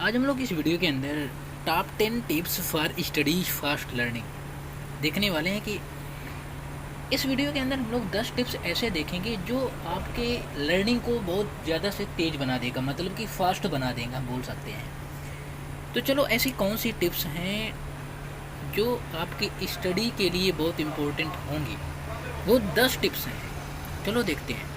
आज हम लोग इस वीडियो के अंदर top 10 tips for study fast learning देखने वाले हैं कि इस वीडियो के अंदर हम लोग 10 टिप्स ऐसे देखेंगे जो आपके लर्निंग को बहुत ज़्यादा से तेज़ बना देगा, मतलब कि फास्ट बना देगा हम बोल सकते हैं। तो चलो ऐसी कौन सी टिप्स हैं जो आपकी स्टडी के लिए बहुत इम्पोर्टेंट होंगी, वो 10 टिप्स हैं। चलो देखते हैं।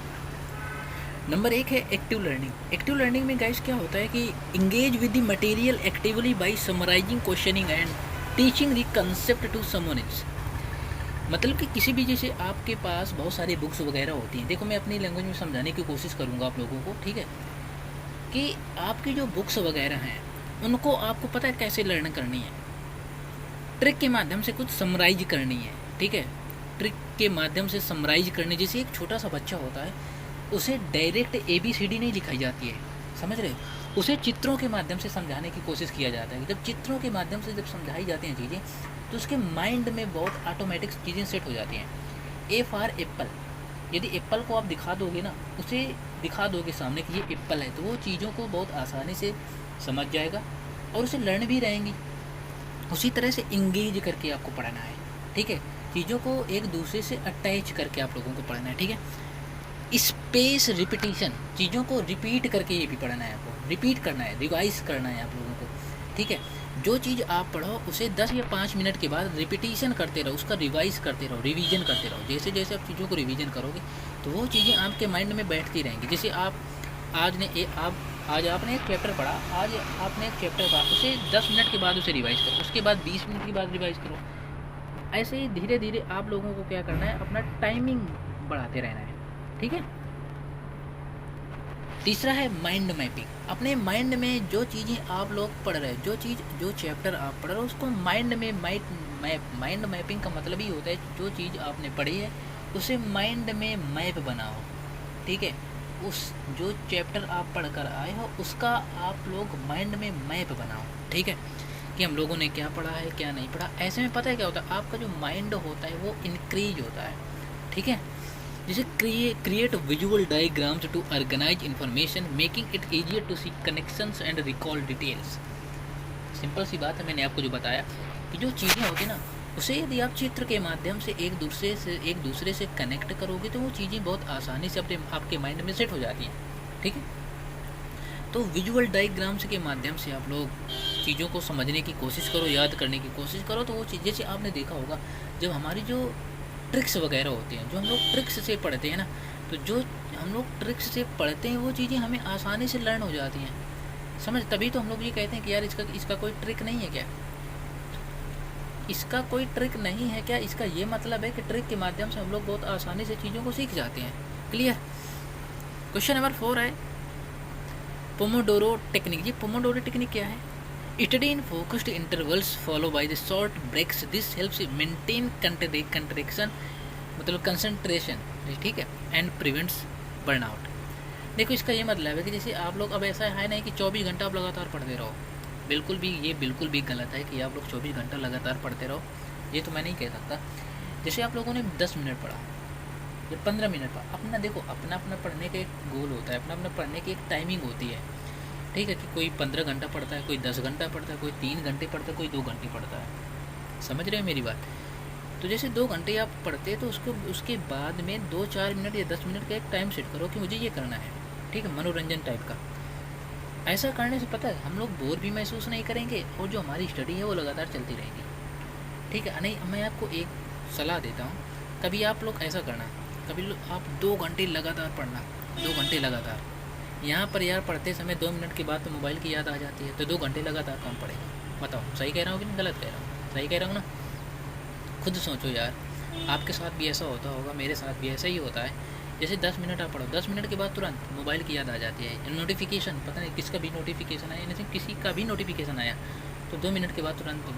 नंबर 1 है एक्टिव लर्निंग। एक्टिव लर्निंग में गाइस क्या होता है कि engage with the material actively by summarising, questioning and teaching the concept to someone else. मतलब कि किसी भी, जैसे आपके पास बहुत सारी बुक्स वगैरह होती हैं, देखो मैं अपनी लैंग्वेज में समझाने की कोशिश करूँगा आप लोगों को, ठीक है, कि आपकी जो बुक्स वगैरह हैं उनको आपको पता है कैसे लर्न करनी है। ट्रिक के माध्यम से कुछ समराइज करनी है, ठीक है, ट्रिक के माध्यम से समराइज करनी। जैसे एक छोटा सा बच्चा होता है, उसे डायरेक्ट ABCD नहीं लिखाई जाती है, समझ रहे हो, उसे चित्रों के माध्यम से समझाने की कोशिश किया जाता है। जब चित्रों के माध्यम से जब समझाई जाती हैं चीज़ें, तो उसके माइंड में बहुत ऑटोमेटिक चीज़ें सेट हो जाती हैं। ए फॉर एप्पल, यदि एप्पल को आप दिखा दोगे ना, उसे दिखा दोगे सामने कि ये एप्पल है, तो वो चीज़ों को बहुत आसानी से समझ जाएगा और उसे लर्न भी रहेंगी। उसी तरह से इंगेज करके आपको पढ़ाना है, ठीक है, चीज़ों को एक दूसरे से अटैच करके आप लोगों को पढ़ना है, ठीक है। स्पेस रिपीटिशन, चीज़ों को रिपीट करके ये भी पढ़ना है आपको, रिपीट करना है, रिवाइज करना है आप लोगों को, ठीक है। जो चीज़ आप पढ़ो उसे 10 या 5 मिनट के बाद रिपीटिशन करते रहो, उसका रिवाइज करते रहो, रिवीजन करते रहो। जैसे जैसे आप चीज़ों को रिवीजन करोगे तो वो चीज़ें आपके माइंड में बैठती रहेंगी। जैसे आप आज आपने एक चैप्टर पढ़ा, आज आपने एक चैप्टर पढ़ा, उसे 10 मिनट के बाद उसे रिवाइज करो, उसके बाद 20 मिनट के बाद रिवाइज करो। ऐसे ही धीरे धीरे आप लोगों को क्या करना है, अपना टाइमिंग बढ़ाते रहना है, ठीक है। तीसरा है माइंड मैपिंग। अपने माइंड में जो चीज़ें आप लोग पढ़ रहे हैं, जो चैप्टर आप पढ़ रहे हो, उसको माइंड में माइंड मैपिंग का मतलब ही होता है जो चीज़ आपने पढ़ी है उसे माइंड में मैप बनाओ, ठीक है। उस जो चैप्टर आप पढ़ कर आए हो उसका आप लोग माइंड में मैप बनाओ, ठीक है, कि हम लोगों ने क्या पढ़ा है क्या नहीं पढ़ा। ऐसे में पता है क्या होता है, आपका जो माइंड होता है वो इंक्रीज होता है, ठीक है। जैसे create visual diagrams to organize information, making it easier to see connections and recall details. Simple सी बात है, मैंने आपको जो बताया कि जो चीज़ें होती ना, उसे यदि आप चित्र के माध्यम से एक दूसरे से कनेक्ट करोगे तो वो चीज़ें बहुत आसानी से आपके माइंड में सेट हो जाती हैं, ठीक है। तो विजुअल डायग्राम्स के माध्यम से आप लोग चीज़ों को समझने की कोशिश करो, याद करने की कोशिश करो। तो वो चीज़, जैसे आपने देखा होगा, जब हमारी जो ट्रिक्स वगैरह होती हैं, जो हम लोग ट्रिक्स से पढ़ते हैं ना, तो जो हम लोग ट्रिक्स से पढ़ते हैं वो चीज़ें हमें आसानी से लर्न हो जाती हैं, समझ। तभी तो हम लोग ये कहते हैं कि यार इसका कोई ट्रिक नहीं है क्या, इसका कोई ट्रिक नहीं है क्या, इसका ये मतलब है कि ट्रिक के माध्यम से हम लोग बहुत आसानी से चीज़ों को सीख जाते हैं। क्लियर। क्वेश्चन नंबर 4 है पोमोडोरो टेक्निक। ये पोमोडोरो टेक्निक क्या है? Study in focused intervals follow by the short breaks, this helps maintain contraction, मतलब कंसंट्रेशन, ठीक है, एंड प्रिवेंट्स बर्नआउट। देखो इसका ये मतलब है कि जैसे आप लोग, अब ऐसा है नहीं कि 24 घंटा आप लगातार पढ़ते रहो, बिल्कुल भी गलत है कि आप लोग 24 घंटा लगातार पढ़ते रहो, ये तो मैं नहीं कह सकता। जैसे आप लोगों ने 10 मिनट पढ़ा या 15 मिनट पढ़ा, अपना देखो अपना अपना पढ़ने का एक गोल होता है, अपना अपना पढ़ने की एक टाइमिंग होती है, ठीक है, कि कोई 15 घंटा पढ़ता है, कोई 10 घंटा पढ़ता है, कोई 3 घंटे पढ़ता है, कोई 2 घंटे पढ़ता है, समझ रहे हो मेरी बात। तो जैसे 2 घंटे आप पढ़ते हैं तो उसके बाद में 2-4 मिनट या 10 मिनट का एक टाइम सेट करो कि मुझे ये करना है, ठीक है, मनोरंजन टाइप का। ऐसा करने से पता है हम लोग बोर भी महसूस नहीं करेंगे और जो हमारी स्टडी है वो लगातार चलती रहेगी, ठीक है। नहीं, मैं आपको एक सलाह देता हूँ, कभी आप लोग ऐसा करना, कभी आप 2 घंटे लगातार पढ़ना, 2 घंटे लगातार। यहाँ पर यार पढ़ते समय 2 मिनट के बाद तो मोबाइल की याद आ जाती है, तो 2 घंटे लगातार कौन पढ़ेगा? बताओ, सही कह रहा हूँ कि नहीं गलत कह रहा हूँ? सही कह रहा हूँ ना? खुद सोचो यार, आपके साथ भी ऐसा होता होगा, मेरे साथ भी ऐसा ही होता है। जैसे 10 मिनट आप पढ़ो, 10 मिनट के बाद तुरंत मोबाइल की याद आ जाती है, नोटिफिकेशन, पता नहीं किसका भी नोटिफिकेशन आया, जैसे किसी का भी नोटिफिकेशन आया तो 2 मिनट के बाद तुरंत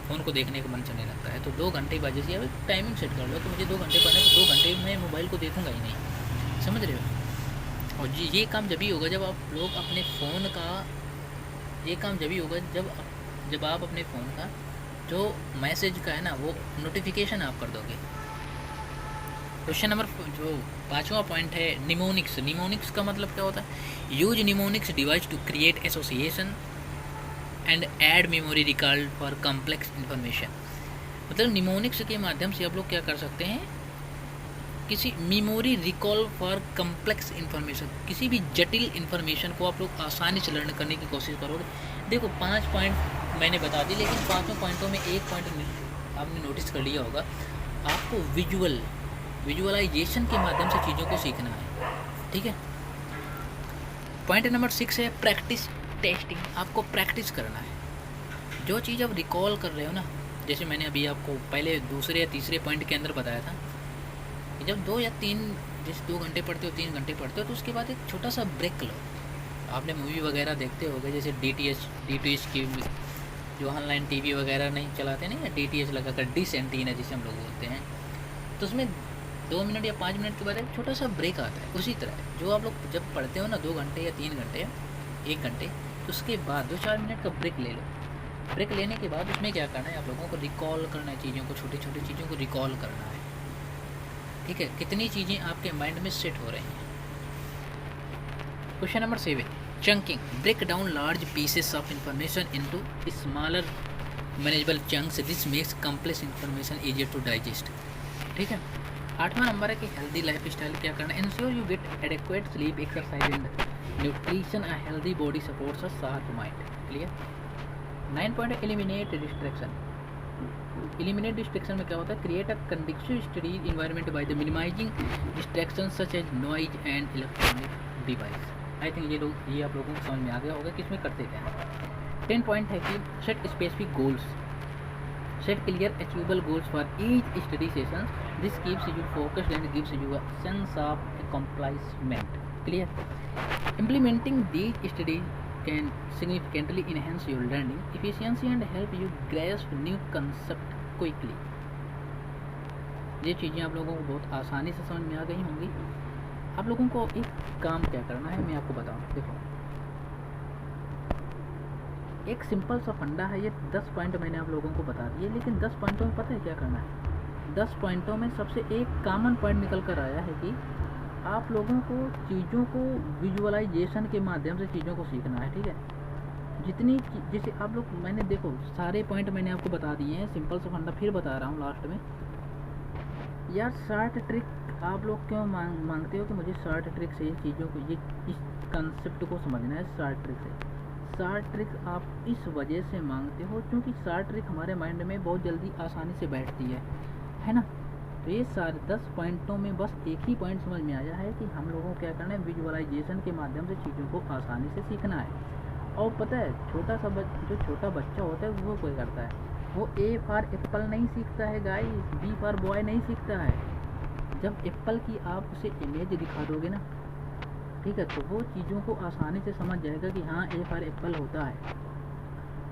फ़ोन को देखने का मन चलने लगता है। तो 2 घंटे बाद जैसे अब टाइमिंग सेट कर लो कि मुझे 2 घंटे पढ़ना है, तो 2 घंटे में मोबाइल को देखूँगा ही नहीं, समझ रहे हो। और ये काम जब ही होगा जब आप लोग अपने फ़ोन का, ये काम जब ही होगा जब आप अपने फ़ोन का जो मैसेज का है ना, वो नोटिफिकेशन आप कर दोगे। क्वेश्चन नंबर जो 5वां पॉइंट है निमोनिक्स। निमोनिक्स का मतलब क्या होता है? Use mnemonics device to create association, and aid memory recall for complex information. मतलब निमोनिक्स के माध्यम से आप लोग क्या कर सकते हैं, किसी memory recall for complex information, किसी भी जटिल इन्फॉर्मेशन को आप लोग आसानी से लर्न करने की कोशिश करोगे। देखो 5 पॉइंट मैंने बता दी, लेकिन 5 पॉइंटों में एक पॉइंट आपने नोटिस कर लिया होगा, आपको विजुअलाइजेशन के माध्यम से चीज़ों को सीखना है, ठीक है। पॉइंट नंबर 6 है प्रैक्टिस टेस्टिंग। आपको प्रैक्टिस करना है। जो चीज़ आप रिकॉल कर रहे हो ना, जैसे मैंने अभी आपको पहले दूसरे या तीसरे पॉइंट के अंदर बताया था, जब 2 या 3 जैसे 2 घंटे पढ़ते हो, 3 घंटे पढ़ते हो, तो उसके बाद एक छोटा सा ब्रेक लो। आपने मूवी वगैरह देखते होगे, जैसे DTH की जो ऑनलाइन टीवी वगैरह नहीं चलाते नहीं, या DTH लगा कर डिश एंटीना जिसे हम लोग बोलते हैं, तो उसमें 2 मिनट या 5 मिनट के बाद एक छोटा सा ब्रेक आता है। उसी तरह जो आप लोग जब पढ़ते हो ना 2 घंटे या 3 घंटे या 1 घंटे, तो उसके बाद 2-4 मिनट का ब्रेक ले लो। ब्रेक लेने के बाद उसमें क्या करना है, आप लोगों को रिकॉल करना है, चीज़ों को, छोटी छोटी चीज़ों को रिकॉल करना है, ठीक है। कितनी चीज़ें आपके माइंड में सेट हो रही हैं। Question number 7, chunking. Break down large pieces of information into smaller manageable chunks, this makes complex information easier to digest, ठीक है। 8वां नंबर है कि हेल्दी लाइफ स्टाइल क्या करना है। Ensure you get adequate sleep, exercise and nutrition. A healthy body supports a sharp mind, clear. 9 point है eliminate distraction. Eliminate distraction में क्या होता है, create a conductive study environment by the minimising distraction such as noise and electronic device. I think ये आप लोगों को समझ में आ गया होगा कि इसमें करते क्या है। 10 पॉइंट है कि set specific goals, set clear achievable goals for each study session, this keeps you focused and gives you a sense of accomplishment, clear. Implementing these studies can significantly enhance your learning efficiency and help you grasp new concept quickly। ये चीज़ें आप लोगों को बहुत आसानी से समझ में आ गई होंगी। आप लोगों को एक काम क्या करना है, मैं आपको बताऊं। देखो, एक सिंपल सा फंडा है, ये 10 पॉइंट मैंने आप लोगों को बता दिए, लेकिन 10 पॉइंटों में पता है क्या करना है। 10 पॉइंटों में सबसे एक कॉमन पॉइंट निकल कर आया है कि आप लोगों को चीज़ों को विजुअलाइजेशन के माध्यम से चीज़ों को सीखना है, ठीक है। जितनी जैसे आप लोग, मैंने देखो सारे पॉइंट मैंने आपको बता दिए हैं, सिंपल सा फंडा फिर बता रहा हूँ लास्ट में। यार शॉर्ट ट्रिक आप लोग क्यों मांगते हो कि मुझे शॉर्ट ट्रिक से चीज़ों को, ये इस कंसेप्ट को समझना है शॉर्ट ट्रिक से। शॉर्ट ट्रिक आप इस वजह से मांगते हो क्योंकि शॉर्ट ट्रिक हमारे माइंड में बहुत जल्दी आसानी से बैठती है ना। तो ये सारे 10 पॉइंटों में बस एक ही पॉइंट समझ में आया है कि हम लोगों को क्या करना है, विजुअलाइजेशन के माध्यम से चीज़ों को आसानी से सीखना है। और पता है जो छोटा बच्चा होता है वो क्या करता है, वो A फॉर एप्पल नहीं सीखता है गाइस, B फॉर बॉय नहीं सीखता है। जब एप्पल की आप उसे इमेज दिखा दोगे ना, ठीक है, तो वो चीज़ों को आसानी से समझ जाएगा कि हाँ A फॉर एप्पल होता है।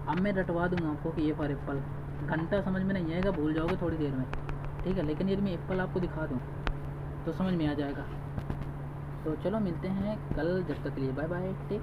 अब मैं रटवा दूँगा आपको कि A फॉर एप्पल, घंटा समझ में नहीं आएगा, भूल जाओगे थोड़ी देर में, ठीक है। लेकिन यदि मैं एप्पल आपको दिखा दूँ तो समझ में आ जाएगा। तो चलो मिलते हैं कल, जब तक के लिए बाय बाय, टेक।